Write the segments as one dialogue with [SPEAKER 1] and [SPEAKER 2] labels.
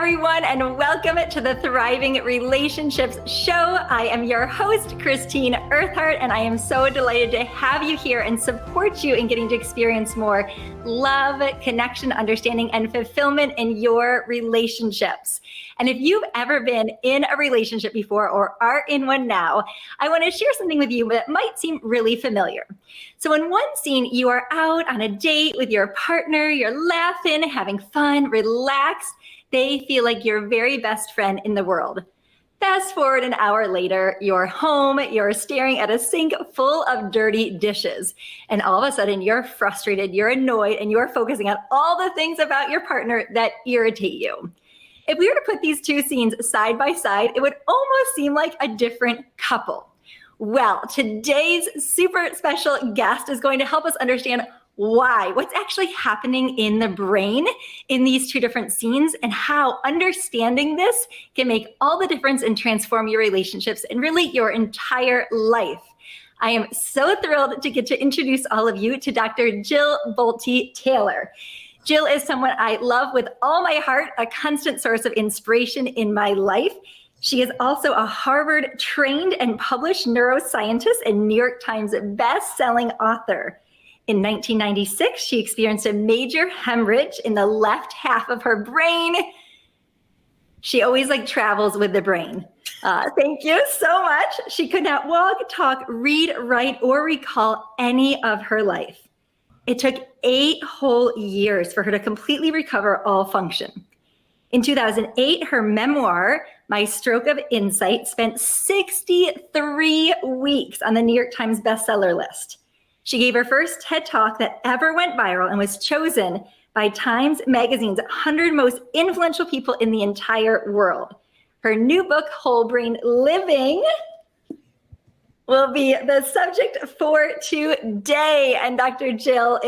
[SPEAKER 1] everyone, and welcome to the Thriving Relationships Show. I am your host, Christine Eartheart, and I am so delighted to have you here and support you in getting to experience more love, connection, understanding, and fulfillment in your relationships. And if you've ever been in a relationship before or are in one now, I want to share something with you that might seem really familiar. So in one scene, you are out on a date with your partner, you're laughing, having fun, relaxed. They feel like your very best friend in the world. Fast forward an hour later, you're home, you're staring at a sink full of dirty dishes. And all of a sudden you're frustrated, you're annoyed, and you're focusing on all the things about your partner that irritate you. If we were to put these two scenes side by side, it would almost seem like a different couple. Well, today's super special guest is going to help us understand what's actually happening in the brain in these two different scenes, and how understanding this can make all the difference and transform your relationships and really your entire life. I am so thrilled to get to introduce all of you to Dr. Jill Bolte Taylor. Jill is someone I love with all my heart, a constant source of inspiration in my life. She is also a Harvard-trained and published neuroscientist and New York Times best-selling author. In 1996, she experienced a major hemorrhage in the left half of her brain. She always travels with the brain. Thank you so much. She could not walk, talk, read, write, or recall any of her life. It took 8 whole years for her to completely recover all function. In 2008, her memoir, My Stroke of Insight, spent 63 weeks on the New York Times bestseller list. She gave her first TED Talk that ever went viral and was chosen by Times Magazine's 100 most influential people in the entire world. Her new book, Whole Brain Living, will be the subject for today. And Dr. Jill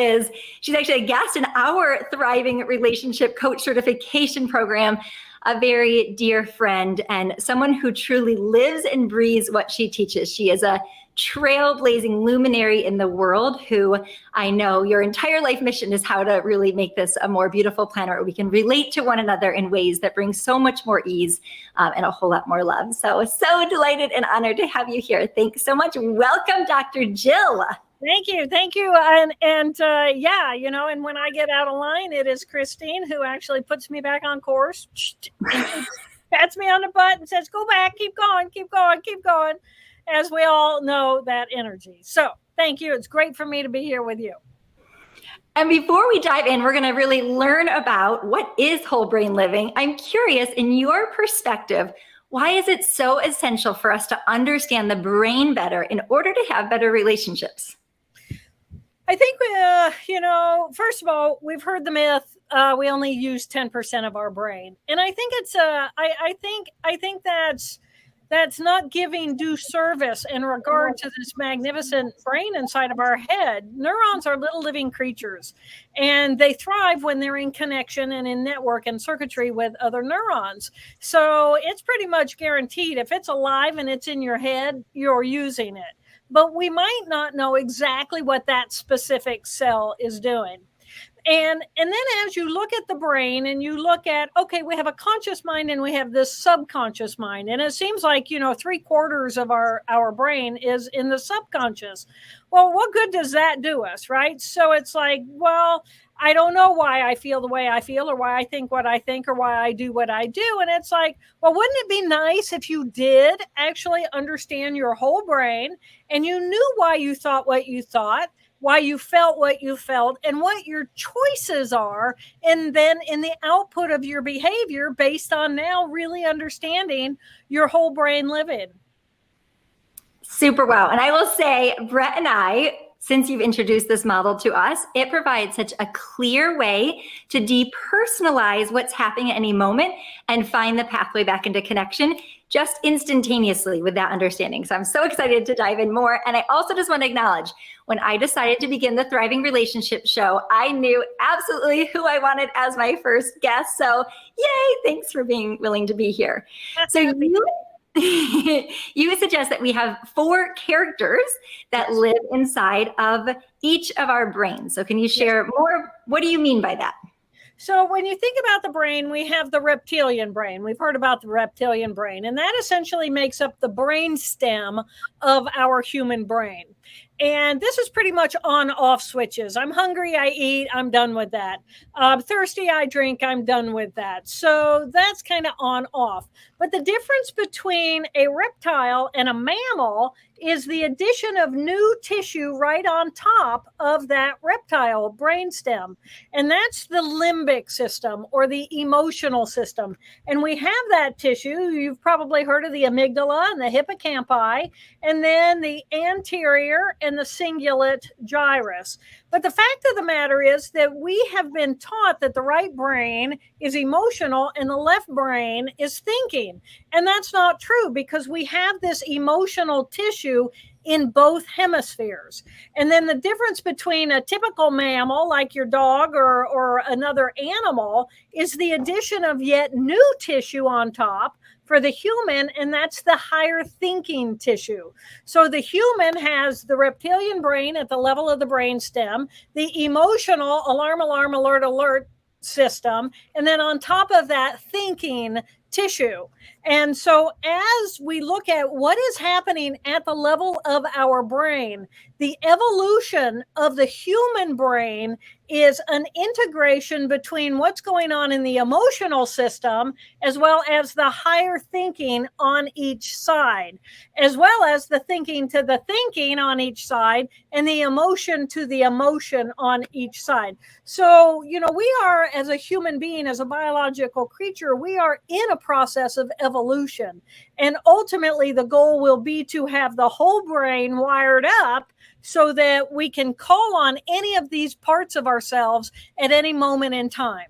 [SPEAKER 1] she's actually a guest in our Thriving Relationship Coach Certification Program, a very dear friend and someone who truly lives and breathes what she teaches. She is a trailblazing luminary in the world who I know your entire life mission is how to really make this a more beautiful planet where we can relate to one another in ways that bring so much more ease and a whole lot more love. So delighted and honored to have you here. Thanks so much. Welcome, Dr. Jill.
[SPEAKER 2] Thank you. And when I get out of line, it is Christine who actually puts me back on course, pats me on the butt and says, go back, keep going. As we all know, that energy. So thank you. It's great for me to be here with you.
[SPEAKER 1] And before we dive in, we're going to really learn about what is whole brain living. I'm curious, in your perspective, why is it so essential for us to understand the brain better in order to have better relationships?
[SPEAKER 2] I think, first of all, we've heard the myth, we only use 10% of our brain. And I think I think that's not giving due service in regard to this magnificent brain inside of our head. Neurons are little living creatures, and they thrive when they're in connection and in network and circuitry with other neurons. So it's pretty much guaranteed if it's alive and it's in your head, you're using it. But we might not know exactly what that specific cell is doing. And then as you look at the brain and you look at, okay, we have a conscious mind and we have this subconscious mind. And it seems like, 3/4 of our brain is in the subconscious. Well, what good does that do us, right? So it's like, well, I don't know why I feel the way I feel or why I think what I think or why I do what I do. And it's like, well, wouldn't it be nice if you did actually understand your whole brain and you knew why you thought what you thought, why you felt what you felt, and what your choices are, and then in the output of your behavior based on now really understanding your whole brain living.
[SPEAKER 1] Super wow. And I will say, Brett and I, since you've introduced this model to us, it provides such a clear way to depersonalize what's happening at any moment and find the pathway back into connection just instantaneously with that understanding. So I'm so excited to dive in more. And I also just want to acknowledge, when I decided to begin the Thriving Relationship Show, I knew absolutely who I wanted as my first guest. So yay, thanks for being willing to be here. So you suggest that we have 4 characters that live inside of each of our brains. So can you share more? What do you mean by that?
[SPEAKER 2] So when you think about the brain, we have the reptilian brain. We've heard about the reptilian brain, and that essentially makes up the brain stem of our human brain. And this is pretty much on-off switches. I'm hungry, I eat, I'm done with that. Thirsty, I drink, I'm done with that. So that's kind of on-off. But the difference between a reptile and a mammal is the addition of new tissue right on top of that reptile brainstem. And that's the limbic system, or the emotional system. And we have that tissue. You've probably heard of the amygdala and the hippocampi, and then the anterior and the cingulate gyrus. But the fact of the matter is that we have been taught that the right brain is emotional and the left brain is thinking. And that's not true, because we have this emotional tissue in both hemispheres. And then the difference between a typical mammal like your dog or another animal is the addition of yet new tissue on top for the human, and that's the higher thinking tissue. So the human has the reptilian brain at the level of the brainstem, the emotional alarm, alarm, alert, alert system, and then on top of that, thinking tissue. And so as we look at what is happening at the level of our brain, the evolution of the human brain is an integration between what's going on in the emotional system, as well as the higher thinking on each side, as well as the thinking to the thinking on each side, and the emotion to the emotion on each side. So, we are, as a human being, as a biological creature, we are in a process of evolution. And ultimately, the goal will be to have the whole brain wired up so that we can call on any of these parts of ourselves at any moment in time.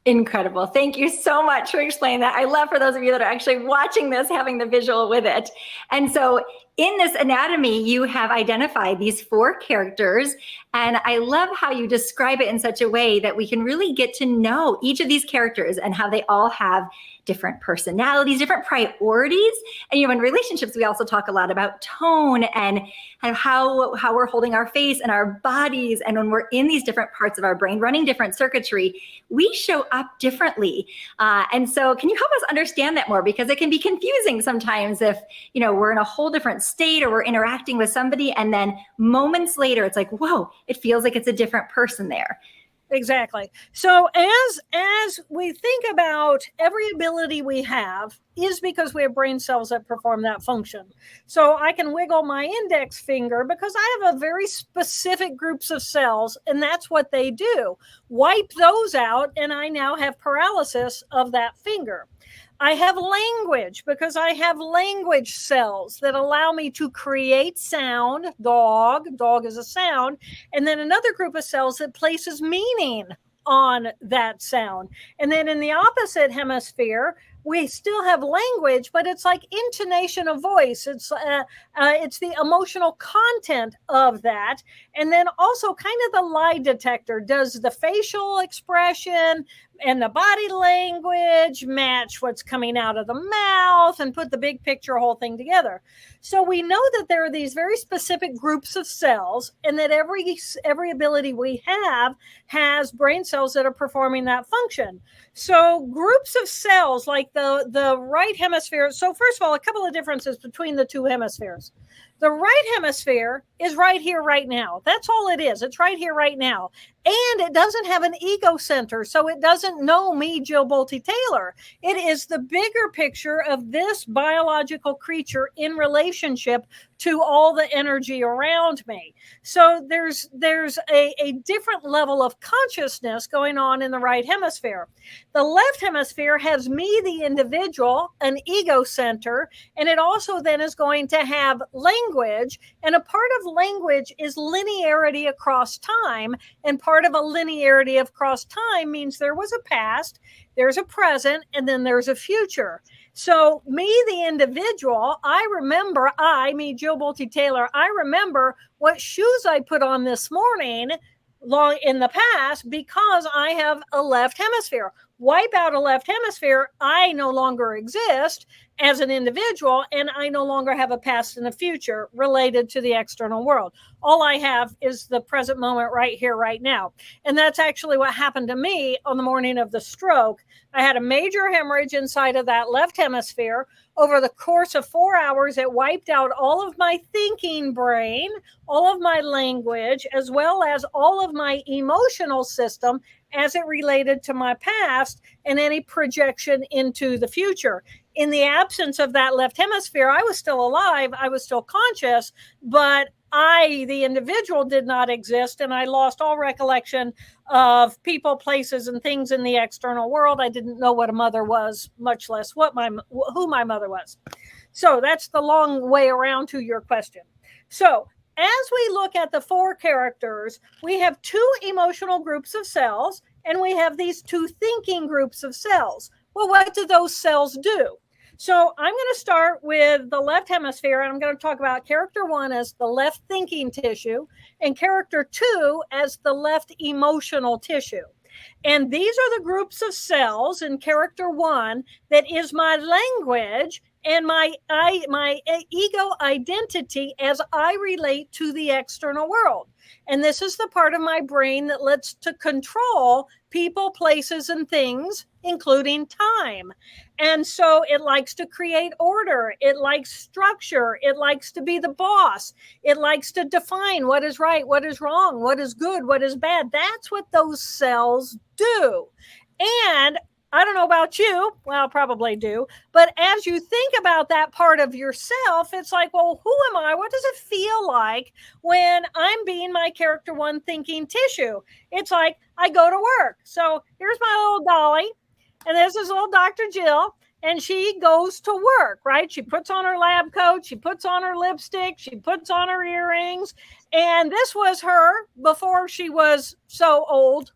[SPEAKER 1] Incredible. Thank you so much for explaining that. I love, for those of you that are actually watching this, having the visual with it. And so in this anatomy, you have identified these 4 characters. And I love how you describe it in such a way that we can really get to know each of these characters and how they all have different personalities, different priorities. And in relationships, we also talk a lot about tone and how we're holding our face and our bodies. And when we're in these different parts of our brain running different circuitry, we show up differently. And so can you help us understand that more? Because it can be confusing sometimes if, we're in a whole different state, or we're interacting with somebody, and then moments later, it's like, whoa, it feels like it's a different person there.
[SPEAKER 2] Exactly. So as we think about every ability we have is because we have brain cells that perform that function. So I can wiggle my index finger because I have a very specific groups of cells, and that's what they do. Wipe those out, and I now have paralysis of that finger. I have language because I have language cells that allow me to create sound. Dog is a sound. And then another group of cells that places meaning on that sound. And then in the opposite hemisphere, we still have language, but it's like intonation of voice. It's the emotional content of that. And then also kind of the lie detector. Does the facial expression and the body language match what's coming out of the mouth, and put the big picture whole thing together? So we know that there are these very specific groups of cells, and that every ability we have has brain cells that are performing that function. So groups of cells like the right hemisphere. So first of all, a couple of differences between the 2 hemispheres. The right hemisphere is right here, right now. That's all it is. It's right here, right now. And it doesn't have an ego center, so it doesn't know me, Jill Bolte Taylor. It is the bigger picture of this biological creature in relationship to all the energy around me. So there's a different level of consciousness going on in the right hemisphere. The left hemisphere has me, the individual, an ego center, and it also then is going to have language. And a part of language is linearity across time, and part of a linearity across time means there was a past, there's a present, and then there's a future. So me, the individual, me, Jill Bolte Taylor, I remember what shoes I put on this morning long in the past because I have a left hemisphere. Wipe out a left hemisphere, I no longer exist. as an individual, and I no longer have a past and a future related to the external world. All I have is the present moment right here, right now. And that's actually what happened to me on the morning of the stroke. I had a major hemorrhage inside of that left hemisphere. Over the course of 4 hours, it wiped out all of my thinking brain, all of my language, as well as all of my emotional system as it related to my past and any projection into the future. In the absence of that left hemisphere, I was still alive, I was still conscious, but I, the individual, did not exist, and I lost all recollection of people, places, and things in the external world. I didn't know what a mother was, much less who my mother was. So that's the long way around to your question. So as we look at the 4 characters, we have 2 emotional groups of cells, and we have these 2 thinking groups of cells. Well, what do those cells do? So I'm going to start with the left hemisphere, and I'm going to talk about character 1 as the left thinking tissue and character 2 as the left emotional tissue. And these are the groups of cells in character 1 that is my language and my ego identity as I relate to the external world. And this is the part of my brain that lets to control people, places, and things, including time. And so it likes to create order. It likes structure. It likes to be the boss. It likes to define what is right, what is wrong, what is good, what is bad. That's what those cells do. And I don't know about you, well, probably do, but as you think about that part of yourself, it's like, well, who am I? What does it feel like when I'm being my character 1 thinking tissue? It's like I go to work. So here's my little dolly, and this is little Dr. Jill, and she goes to work, right? She puts on her lab coat, she puts on her lipstick, she puts on her earrings, and this was her before she was so old.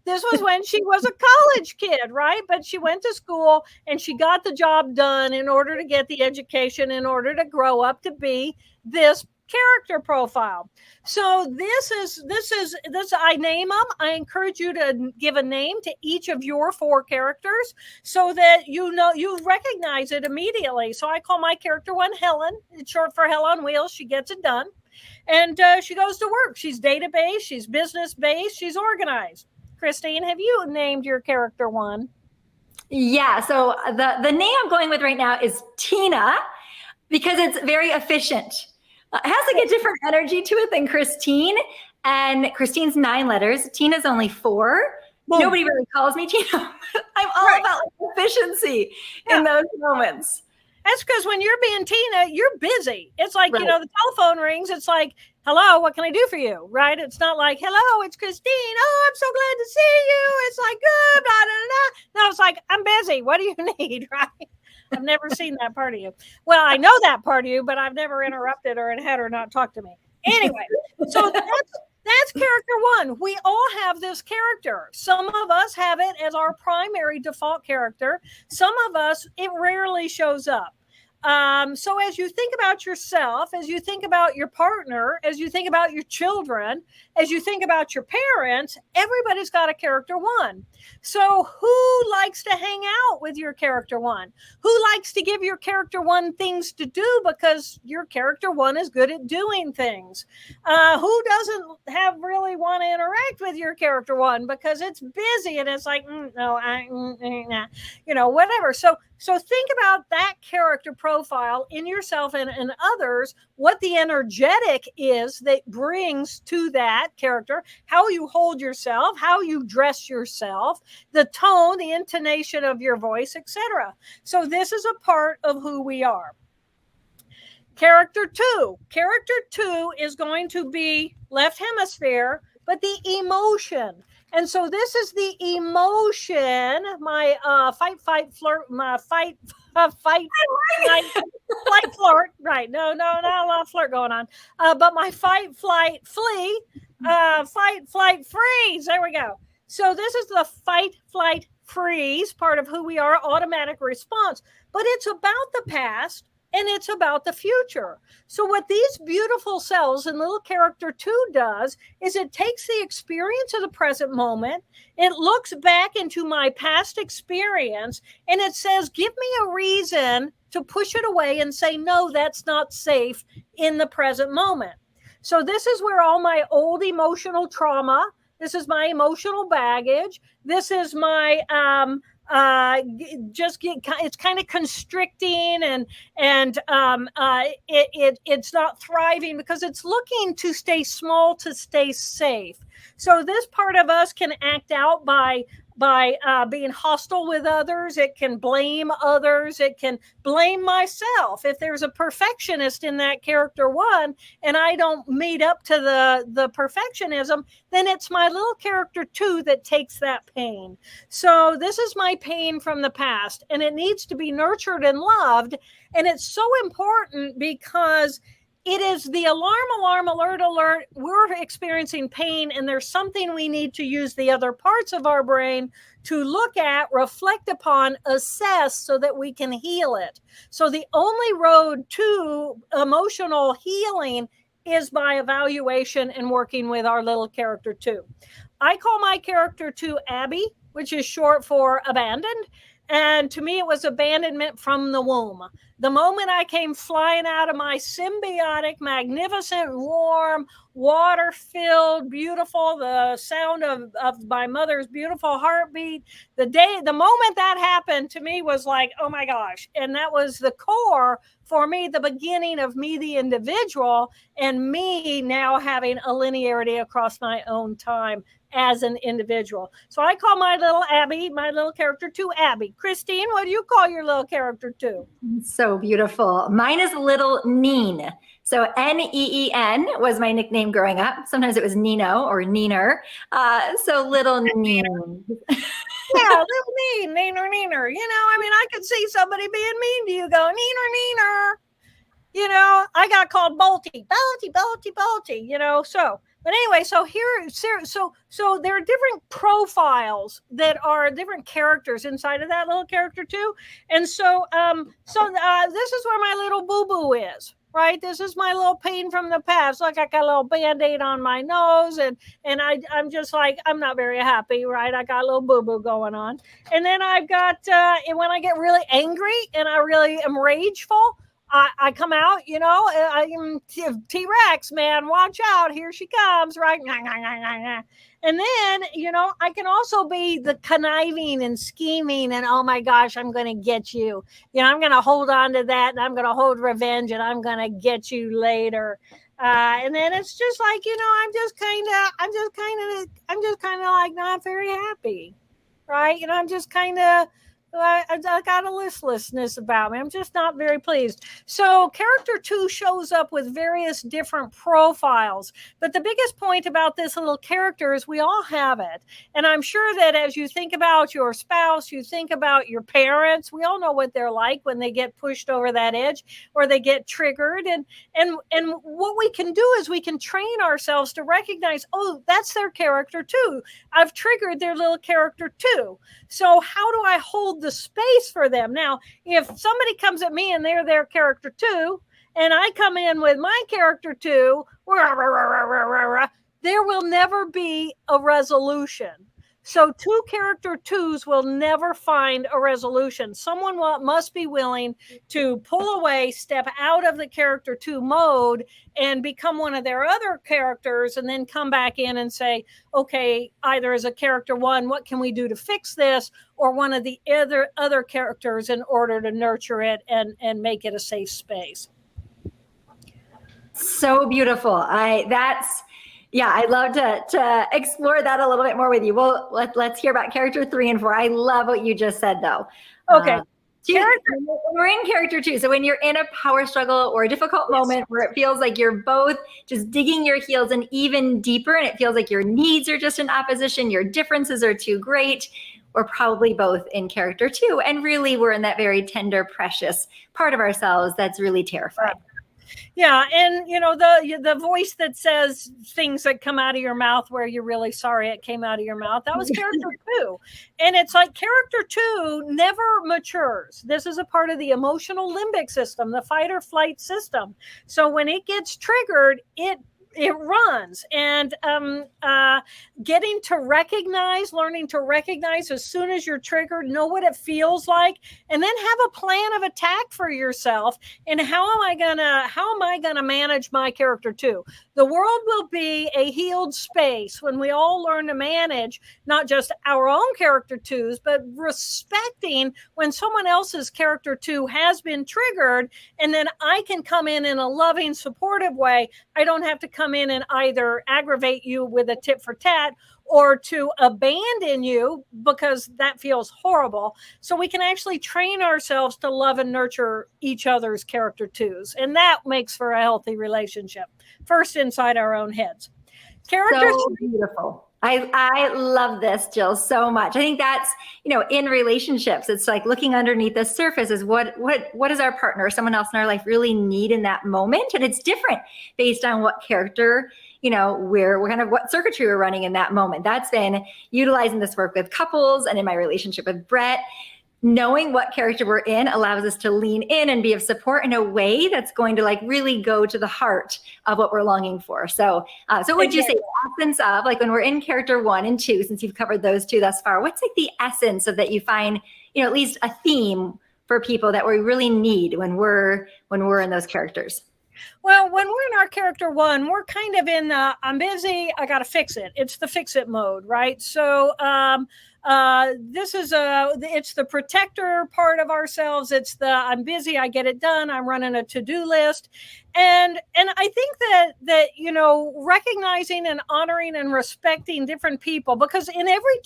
[SPEAKER 2] This was when she was a college kid, right? But she went to school and she got the job done in order to get the education, in order to grow up to be this character profile. So this I name them. I encourage you to give a name to each of your 4 characters so that you recognize it immediately. So I call my character 1 Helen. It's short for Hell on Wheels. She gets it done. And she goes to work. She's database, she's business-based, she's organized. Christine, have you named your character 1?
[SPEAKER 1] Yeah, so the name I'm going with right now is Tina because it's very efficient. It has like a different energy to it than Christine. And Christine's 9 letters. Tina's only 4. Boom. Nobody really calls me Tina. I'm all about like, efficiency in those moments.
[SPEAKER 2] That's because when you're being Tina, you're busy. It's like, the telephone rings. It's like, hello, what can I do for you? Right? It's not like, hello, it's Christine. Oh, I'm so glad to see you. It's like, good, blah, blah, blah. No, it's like, I'm busy. What do you need? Right? I've never seen that part of you. Well, I know that part of you, but I've never interrupted her and had her not talk to me. Anyway, so that's character 1. We all have this character. Some of us have it as our primary default character. Some of us, it rarely shows up. So as you think about yourself, as you think about your partner, as you think about your children, as you think about your parents, everybody's got a character 1. So who likes to hang out with your character 1? Who likes to give your character 1 things to do because your character 1 is good at doing things? Who doesn't really want to interact with your character 1 because it's busy and it's like, nah, whatever. So think about that character profile in yourself and others, what the energetic is that brings to that character, how you hold yourself, how you dress yourself, the tone, the intonation of your voice, etc. So this is a part of who we are. Character 2. Character 2 is going to be left hemisphere, but the emotion. And so this is the emotion, my fight, flirt, flight, right. No, not a lot of flirt going on. But my fight, flight, flee, fight, flight, freeze. There we go. So this is the fight, flight, freeze part of who we are, automatic response. But it's about the past, and it's about the future. So what these beautiful cells and little character 2 does is it takes the experience of the present moment, it looks back into my past experience, and it says, give me a reason to push it away and say, no, that's not safe in the present moment. So this is where all my old emotional trauma, this is my emotional baggage, this is my it's kind of constricting, and it's not thriving because it's looking to stay small, to stay safe. So this part of us can act out by being hostile with others. It can blame others. It can blame myself. If there's a perfectionist in that character 1 and I don't meet up to the perfectionism, then it's my little character 2 that takes that pain. So this is my pain from the past, and it needs to be nurtured and loved. And it's so important because it is the alarm, alert. We're experiencing pain, and there's something we need to use the other parts of our brain to look at, reflect upon, assess, so that we can heal it. So the only road to emotional healing is by evaluation and working with our little character 2. I call my character 2 Abby, which is short for abandoned. And to me, it was abandonment from the womb. The moment I came flying out of my symbiotic, magnificent, warm, water-filled, beautiful, the sound of my mother's beautiful heartbeat, the moment that happened to me was like, oh my gosh. And that was the core for me, the beginning of me, the individual, and me now having a linearity across my own time as an individual. So I call my little Abby, my little character 2 Abby. Christine, what do you call your little character 2?
[SPEAKER 1] So beautiful. Mine is little Neen. So Neen was my nickname growing up. Sometimes it was Nino or Neener. So little Neen.
[SPEAKER 2] Yeah, little Neener. You know, I mean, I could see somebody being mean to you, go Neener. You know, I got called Bolte, you know, so. But anyway, so so there are different profiles that are different characters inside of that little character 2. And so this is where my little boo-boo is, right? This is my little pain from the past. Like I got a little Band-Aid on my nose, and I'm just like, I'm not very happy, right? I got a little boo-boo going on. And then I've got, and when I get really angry and I really am rageful, I come out, you know, I am T-Rex, man, watch out, here she comes, right? And then, you know, I can also be the conniving and scheming and, oh my gosh, I'm going to get you. You know, I'm going to hold on to that, and I'm going to hold revenge, and I'm going to get you later. And then it's just like, you know, I'm just kind of like not very happy, right? You know, I'm just kind of, I got a listlessness about me. I'm just not very pleased. So character 2 shows up with various different profiles. But the biggest point about this little character is we all have it. And I'm sure that as you think about your spouse, you think about your parents, we all know what they're like when they get pushed over that edge or they get triggered. And what we can do is we can train ourselves to recognize, oh, that's their character 2. I've triggered their little character 2. So how do I hold the space for them? Now, if somebody comes at me and they're their character 2, and I come in with my character 2, there will never be a resolution. So 2 character 2s will never find a resolution. Someone must be willing to pull away, step out of the character 2 mode, and become one of their other characters, and then come back in and say, okay, either as a character 1, what can we do to fix this? Or one of the other characters in order to nurture it and make it a safe space.
[SPEAKER 1] So beautiful. I'd love to explore that a little bit more with you. Well, let's hear about character 3 and 4. I love what you just said, though.
[SPEAKER 2] Okay.
[SPEAKER 1] We're in character 2. So when you're in a power struggle or a difficult moment where it feels like you're both just digging your heels in even deeper, and it feels like your needs are just in opposition, your differences are too great, we're probably both in character 2. And really, we're in that very tender, precious part of ourselves that's really terrified.
[SPEAKER 2] Yeah, and the voice that says things that come out of your mouth where you're really sorry it came out of your mouth, that was character 2. And it's like character 2 never matures. This is a part of the emotional limbic system, the fight or flight system. So when it gets triggered, it runs. And getting to recognize, learning to recognize as soon as you're triggered, know what it feels like, and then have a plan of attack for yourself. And how am I gonna manage my character 2? The world will be a healed space when we all learn to manage not just our own character 2s, but respecting when someone else's character 2 has been triggered, and then I can come in a loving, supportive way. I don't have to come in and either aggravate you with a tit for tat or to abandon you, because that feels horrible. So we can actually train ourselves to love and nurture each other's character 2s. And that makes for a healthy relationship, first inside our own heads. Character
[SPEAKER 1] so beautiful. I love this, Jill, so much. I think that's, in relationships, it's like looking underneath the surface is what does our partner or someone else in our life really need in that moment? And it's different based on what character, we're kind of what circuitry we're running in that moment. That's been utilizing this work with couples and in my relationship with Brett. Knowing what character we're in allows us to lean in and be of support in a way that's going to really go to the heart of what we're longing for. So would you say the essence of when we're in character 1 and 2, since you've covered those 2 thus far, what's the essence of that you find, at least a theme for people that we really need when we're in those characters?
[SPEAKER 2] Well, when we're in our character 1, we're kind of in I'm busy, I got to fix it. It's the fix it mode, right? So this is it's the protector part of ourselves. It's the I'm busy, I get it done, I'm running a to-do list. And I think that recognizing and honoring and respecting different people, because in every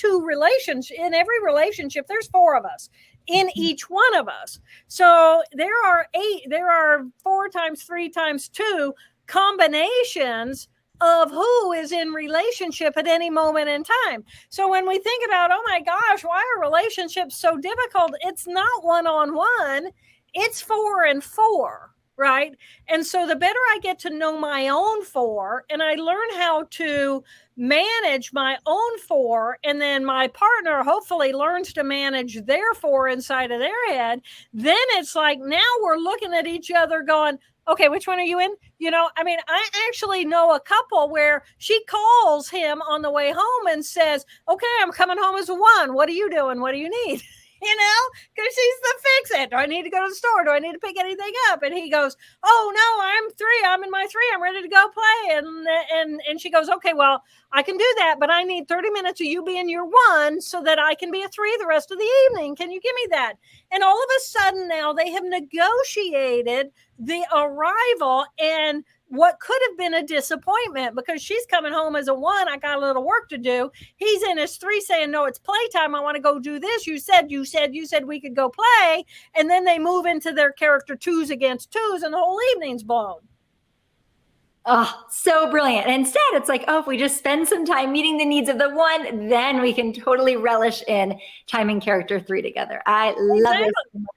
[SPEAKER 2] relationship, there's 4 of us in each one of us. So there are 4 times 3 times 2 combinations of who is in relationship at any moment in time. So when we think about, oh my gosh, why are relationships so difficult? It's not 1-on-1, it's 4 and 4. Right. And so the better I get to know my own 4, and I learn how to manage my own 4, and then my partner hopefully learns to manage their 4 inside of their head, then it's like now we're looking at each other going, okay, which one are you in? I actually know a couple where she calls him on the way home and says, okay, I'm coming home as a 1. What are you doing? What do you need? Because she's the fix it. Do I need to go to the store? Do I need to pick anything up? And he goes, oh no, I'm 3. I'm in my 3. I'm ready to go play. And she goes, okay, well, I can do that, but I need 30 minutes of you being your 1 so that I can be a 3 the rest of the evening. Can you give me that? And all of a sudden now they have negotiated the arrival and what could have been a disappointment, because she's coming home as a 1. I got a little work to do. He's in his 3 saying, no, it's playtime. I want to go do this. You said we could go play. And then they move into their character 2s against 2s and the whole evening's blown.
[SPEAKER 1] Oh, so brilliant. And instead, it's like, if we just spend some time meeting the needs of the 1, then we can totally relish in time in character 3 together. I love it so much.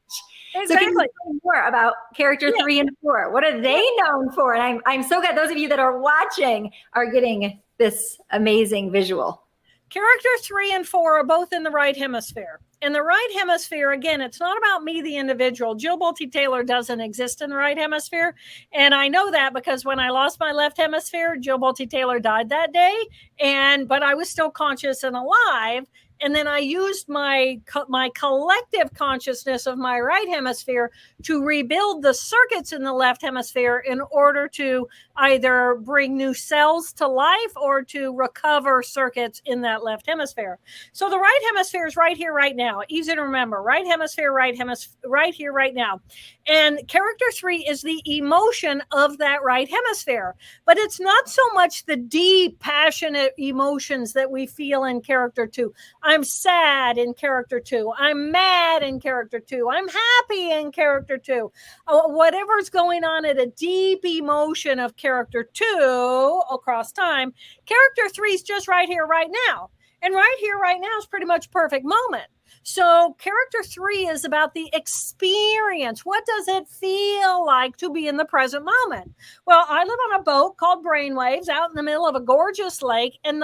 [SPEAKER 1] Exactly. So can you tell me more about character 3 and 4? What are they known for? And I'm so glad those of you that are watching are getting this amazing visual.
[SPEAKER 2] Character 3 and 4 are both in the right hemisphere. In the right hemisphere, again, it's not about me, the individual. Jill Bolte Taylor doesn't exist in the right hemisphere. And I know that because when I lost my left hemisphere, Jill Bolte Taylor died that day. But I was still conscious and alive. And then I used my collective consciousness of my right hemisphere to rebuild the circuits in the left hemisphere in order to either bring new cells to life or to recover circuits in that left hemisphere. So the right hemisphere is right here, right now. Easy to remember. Right hemisphere, right here, right now. And character 3 is the emotion of that right hemisphere. But it's not so much the deep, passionate emotions that we feel in character 2. I'm sad in character 2. I'm mad in character 2. I'm happy in character 2. Whatever's going on at a deep emotion of character 2 across time, character 3 is just right here, right now. And right here, right now is pretty much perfect moment. So character 3 is about the experience. What does it feel like to be in the present moment? Well, I live on a boat called Brainwaves out in the middle of a gorgeous lake, and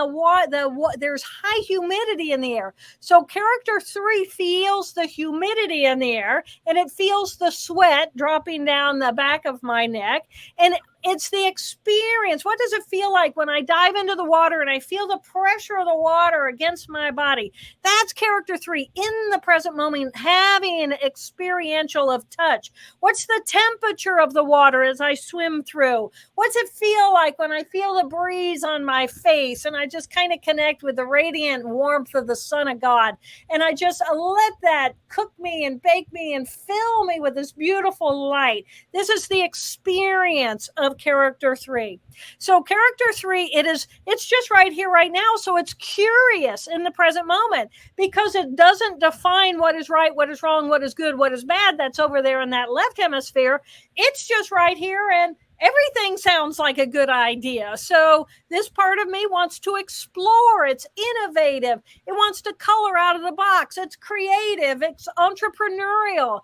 [SPEAKER 2] there's high humidity in the air. So character 3 feels the humidity in the air, and it feels the sweat dropping down the back of my neck, and it's the experience. What does it feel like when I dive into the water and I feel the pressure of the water against my body? That's character 3 in the present moment, having experiential of touch. What's the temperature of the water as I swim through? What's it feel like when I feel the breeze on my face and I just kind of connect with the radiant warmth of the Son of God? And I just let that cook me and bake me and fill me with this beautiful light. This is the experience of character 3. So character 3, it's just right here, right now. So it's curious in the present moment because it doesn't define what is right, what is wrong, what is good, what is bad. That's over there in that left hemisphere. It's just right here, and everything sounds like a good idea. So this part of me wants to explore. It's innovative. It wants to color out of the box. It's creative. It's entrepreneurial.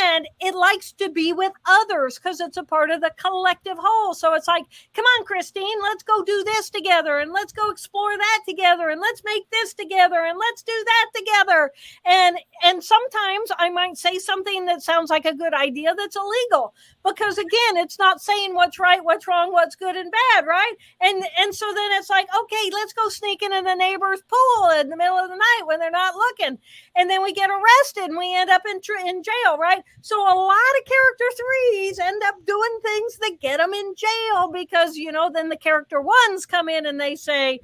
[SPEAKER 2] And it likes to be with others because it's a part of the collective whole. So it's like, come on, Christine, let's go do this together, and let's go explore that together, and let's make this together, and let's do that together. And sometimes I might say something that sounds like a good idea that's illegal because, again, it's not saying what's right, what's wrong, what's good and bad, right? And so then it's like, okay, let's go sneak into the neighbor's pool in the middle of the night when they're not looking, and then we get arrested and we end up in jail, right? So a lot of character 3s end up doing things that get them in jail because, then the character 1s come in and they say,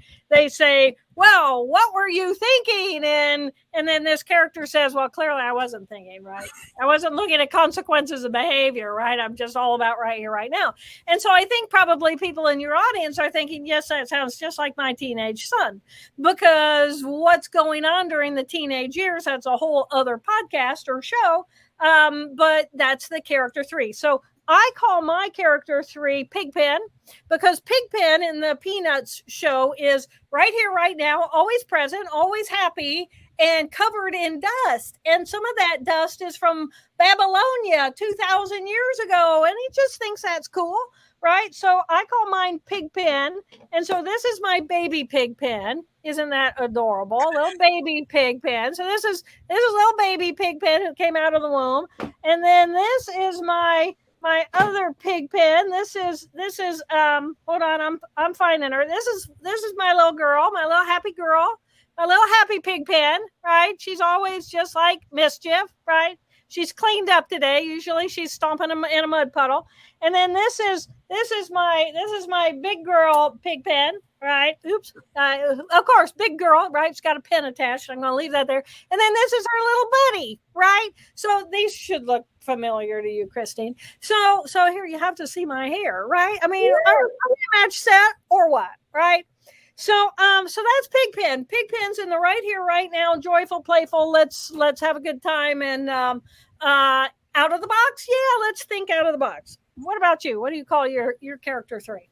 [SPEAKER 2] well, what were you thinking? And then this character says, well, clearly I wasn't thinking, right? I wasn't looking at consequences of behavior, right? I'm just all about right here, right now. And so I think probably people in your audience are thinking, yes, that sounds just like my teenage son, because what's going on during the teenage years, that's a whole other podcast or show. But that's the character 3. So I call my character 3 Pigpen because Pigpen in the Peanuts show is right here, right now, always present, always happy, and covered in dust. And some of that dust is from Babylonia 2,000 years ago. And he just thinks that's cool, right? So I call mine Pigpen. And so this is my baby Pigpen. Isn't that adorable? Little baby Pigpen. So this is little baby Pigpen who came out of the womb. And then this is my other Pigpen. This is hold on, I'm finding her. This is my little girl, my little happy girl, my little happy Pigpen, right? She's always just like mischief, right? She's cleaned up today. Usually she's stomping in a mud puddle. And then this is my big girl Pigpen, right? Oops. Of course, big girl, right? She's got a pen attached. I'm going to leave that there. And then this is her little buddy, right? So these should look familiar to you, Christine. So here you have to see my hair, right? I mean, are we match set or what, right? So that's Pigpen. Pigpen's in the right here, right now, joyful, playful. Let's have a good time. And out of the box, yeah, let's think out of the box. What about you? What do you call your character 3?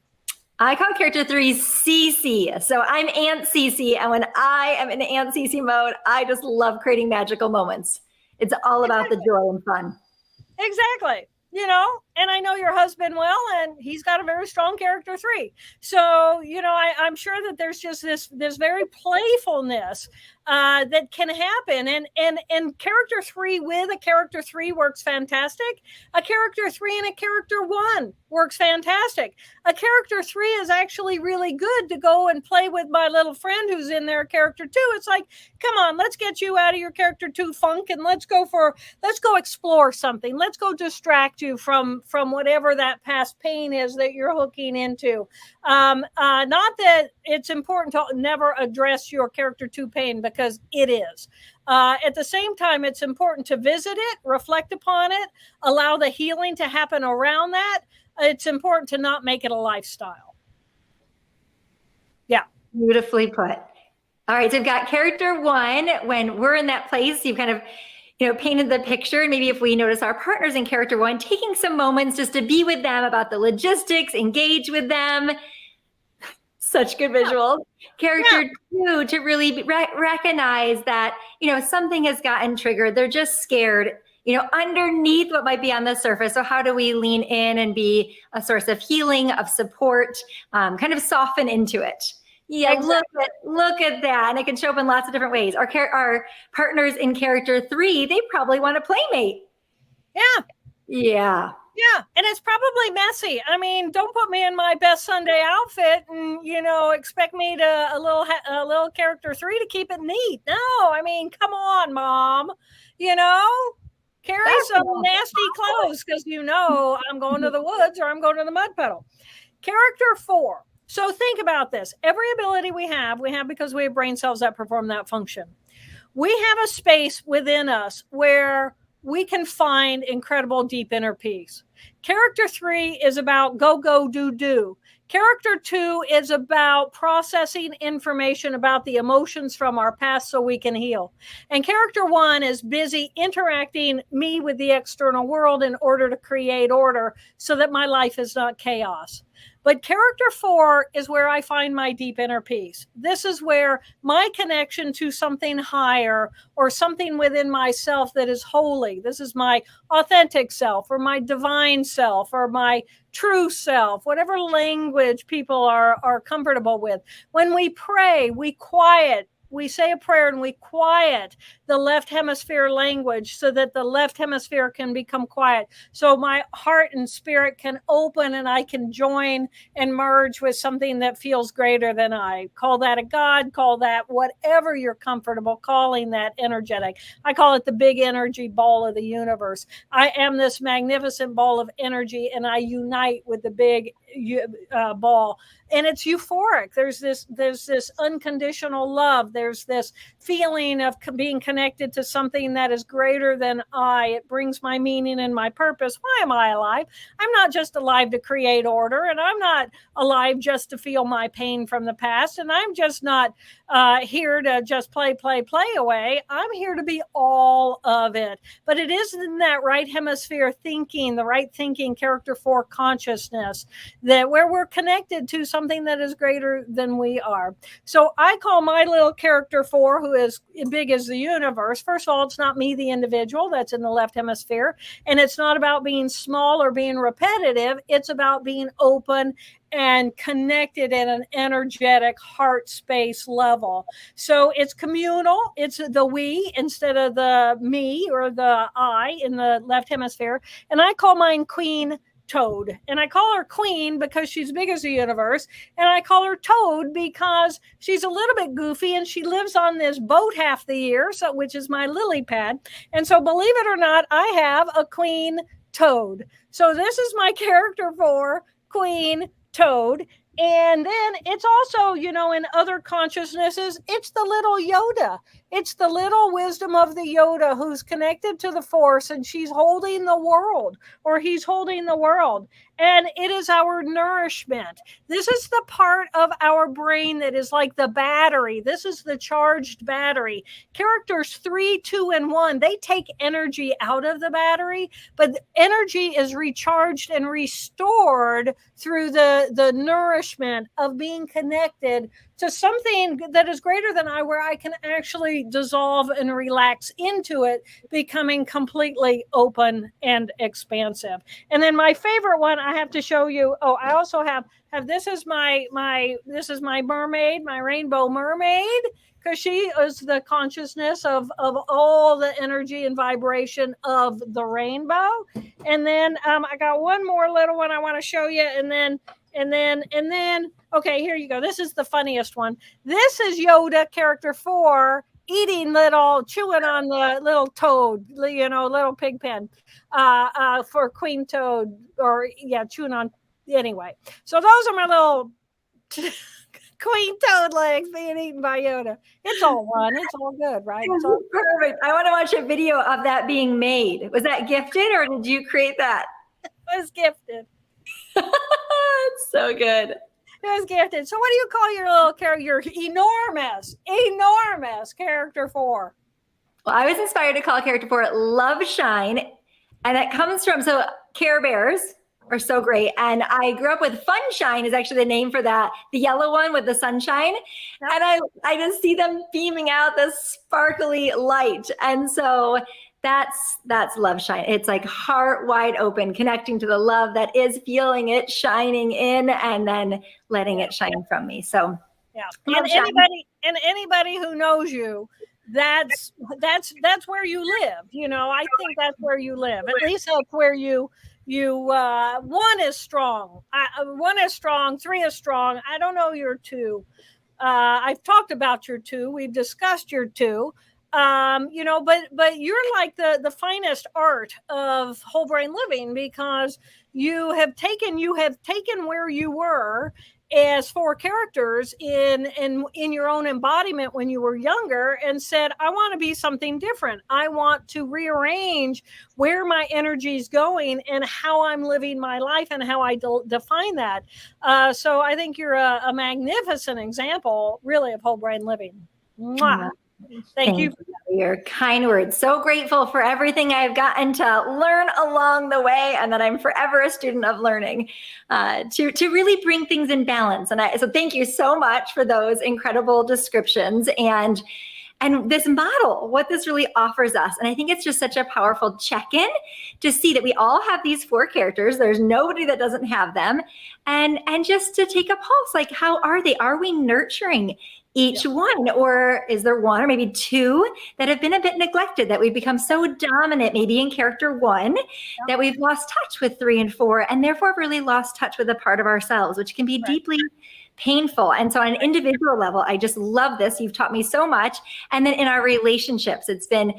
[SPEAKER 1] I call character 3 Cece. So I'm Aunt Cece, and when I am in Aunt Cece mode, I just love creating magical moments. It's all about the joy and fun.
[SPEAKER 2] Exactly. And I know your husband well, and he's got a very strong character 3. So, I'm sure that there's just this very playfulness that can happen. And character 3 with a character 3 works fantastic. A character 3 and a character 1 works fantastic. A character 3 is actually really good to go and play with my little friend who's in their character 2. It's like, come on, let's get you out of your character 2 funk, and let's go explore something. Let's go distract you from whatever that past pain is that you're hooking into. Not that it's important to never address your character 2 pain, because it is. At the same time, it's important to visit it, reflect upon it, allow the healing to happen around that. It's important to not make it a lifestyle. Yeah.
[SPEAKER 1] Beautifully put. All right. So we've got character 1. When we're in that place, you've kind of, painted the picture. And maybe if we notice our partners in character 1, taking some moments just to be with them about the logistics, engage with them. Such good visuals. Character 2, to really recognize that, something has gotten triggered. They're just scared, underneath what might be on the surface. So how do we lean in and be a source of healing, of support, kind of soften into it? Yeah, exactly. Look at that. And it can show up in lots of different ways. Our partners in character 3, they probably want a playmate.
[SPEAKER 2] Yeah.
[SPEAKER 1] Yeah.
[SPEAKER 2] Yeah, and it's probably messy. I mean, don't put me in my best Sunday outfit and expect me to a little character 3 to keep it neat. No, I mean, come on, Mom. Carry some nasty clothes because I'm going to the woods or I'm going to the mud puddle. Character 4. So think about this. Every ability we have because we have brain cells that perform that function. We have a space within us where we can find incredible deep inner peace. Character 3 is about go, go, do, do. Character 2 is about processing information about the emotions from our past so we can heal. And character 1 is busy interacting me with the external world in order to create order so that my life is not chaos. But character 4 is where I find my deep inner peace. This is where my connection to something higher or something within myself that is holy. This is my authentic self or my divine self or my true self, whatever language people are comfortable with. When we pray, we say a prayer and we quiet the left hemisphere language so that the left hemisphere can become quiet. So my heart and spirit can open and I can join and merge with something that feels greater than I. Call that a God, call that whatever you're comfortable calling that energetic. I call it the big energy ball of the universe. I am this magnificent ball of energy and I unite with the big ball. And it's euphoric. There's this unconditional love. There's this feeling of being connected to something that is greater than I. It brings my meaning and my purpose. Why am I alive? I'm not just alive to create order, and I'm not alive just to feel my pain from the past, and I'm just not here to just play away. I'm here to be all of it. But it is in that right hemisphere thinking, the right thinking, character 4 consciousness, that where we're connected to something that is greater than we are. So I call my little character 4, who is big as the universe. First of all, it's not me, the individual, that's in the left hemisphere. And it's not about being small or being repetitive. It's about being open and connected at an energetic heart space level. So it's communal. It's the we instead of the me or the I in the left hemisphere. And I call mine Queen Toad. And I call her Queen because she's big as the universe. And I call her Toad because she's a little bit goofy and she lives on this boat half the year, which is my lily pad. And so believe it or not, I have a Queen Toad. So this is my character 4, Queen Toad. And then it's also, in other consciousnesses, it's the little Yoda. It's the little wisdom of the Yoda who's connected to the force and she's holding the world, or he's holding the world. And it is our nourishment. This is the part of our brain that is like the battery. This is the charged battery. Characters 3, 2, and 1, they take energy out of the battery, but energy is recharged and restored through the nourishment of being connected to something that is greater than I, where I can actually dissolve and relax into it, becoming completely open and expansive. And then my favorite one I have to show you. Oh, I also have this is my mermaid, my rainbow mermaid, because she is the consciousness of all the energy and vibration of the rainbow. And then I got one more little one I want to show you, and then okay, here you go. This is the funniest one. This is Yoda, character 4, chewing on the little toad, little pig pen, for Queen Toad, or chewing on. Anyway, so those are my little Queen Toad legs being eaten by Yoda. It's all one. It's all good, right? It's all
[SPEAKER 1] perfect. I want to watch a video of that being made. Was that gifted or did you create that?
[SPEAKER 2] It was gifted.
[SPEAKER 1] It's so good.
[SPEAKER 2] It was gifted. So what do you call your little character? Your enormous character 4?
[SPEAKER 1] Well, I was inspired to call character 4 Love Shine. And it comes from, Care Bears, are so great. And I grew up with Funshine is actually the name for that, the yellow one with the sunshine. Yep. And I just see them beaming out this sparkly light. And so that's love shine. It's like heart wide open, connecting to the love that is, feeling it shining in, and then letting it shine from me. So
[SPEAKER 2] yeah. And anybody who knows you, that's where you live. You know, I think that's where you live. At least that's where you one is strong. One is strong. 3 is strong. I don't know your 2. I've talked about your 2. We've discussed your 2. You know, but you're like the finest art of whole brain living, because you have taken where you were as 4 characters in your own embodiment when you were younger, and said, I want to be something different. I want to rearrange where my energy is going and how I'm living my life and how I define that. So I think you're a magnificent example, really, of whole brain living. Mwah. Thank you
[SPEAKER 1] for your kind words. So grateful for everything I've gotten to learn along the way, and that I'm forever a student of learning to really bring things in balance. And so thank you so much for those incredible descriptions and this model, what this really offers us. And I think it's just such a powerful check-in to see that we all have these 4 characters. There's nobody that doesn't have them. And just to take a pulse, like, how are they? Are we nurturing each one, or is there 1 or maybe 2 that have been a bit neglected, that we've become so dominant maybe in character 1 that we've lost touch with 3 and 4, and therefore really lost touch with a part of ourselves, which can be deeply painful. And so on an individual level, I just love this. You've taught me so much. And then in our relationships, it's been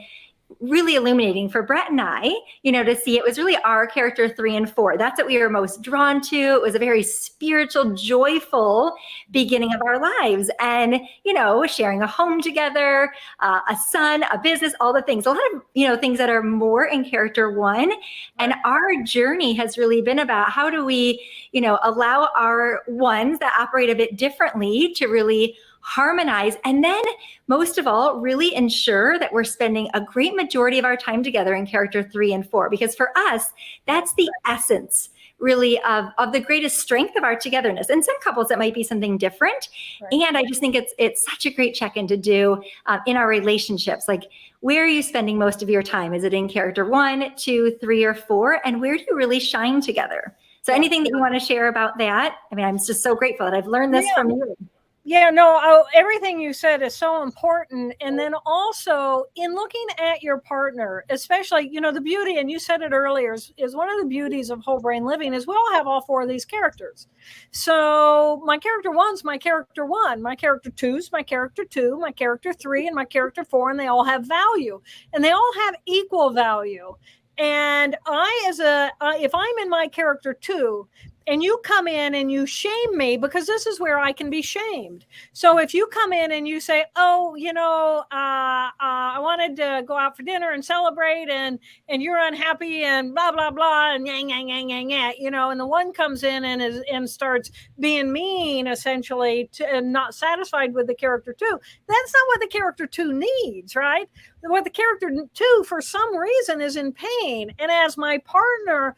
[SPEAKER 1] really illuminating for Brett and I, you know, to see it was really our character 3 and 4. That's what we were most drawn to. It was a very spiritual, joyful beginning of our lives. And, you know, sharing a home together, a son, a business, all the things, a lot of, you know, things that are more in character 1. And our journey has really been about how do we, you know, allow our ones that operate a bit differently to really harmonize, and then most of all, really ensure that we're spending a great majority of our time together in character 3 and 4, because for us, that's the essence really of the greatest strength of our togetherness. In some couples, that might be something different. And I just think it's such a great check-in to do in our relationships. Like, where are you spending most of your time? Is it in character 1, 2, 3, or 4? And where do you really shine together? So anything that you want to share about that? I mean, I'm just so grateful that I've learned this from you.
[SPEAKER 2] Yeah, no, everything you said is so important. And then also in looking at your partner, especially, you know, the beauty, and you said it earlier, is one of the beauties of whole brain living is we all have all 4 of these characters. So my character 1's my character 1, my character 2's my character 2, my character 3, and my character 4, and they all have value, and they all have equal value. And if I'm in my character 2, and you come in and you shame me, because this is where I can be shamed. So if you come in and you say, oh, you know, I wanted to go out for dinner and celebrate, and you're unhappy and blah, blah, blah, and yang, yang, yang, yang, yang, you know, and the one comes in and starts being mean, essentially, and not satisfied with the character 2. That's not what the character 2 needs, right? What the character 2, for some reason, is in pain. And as my partner,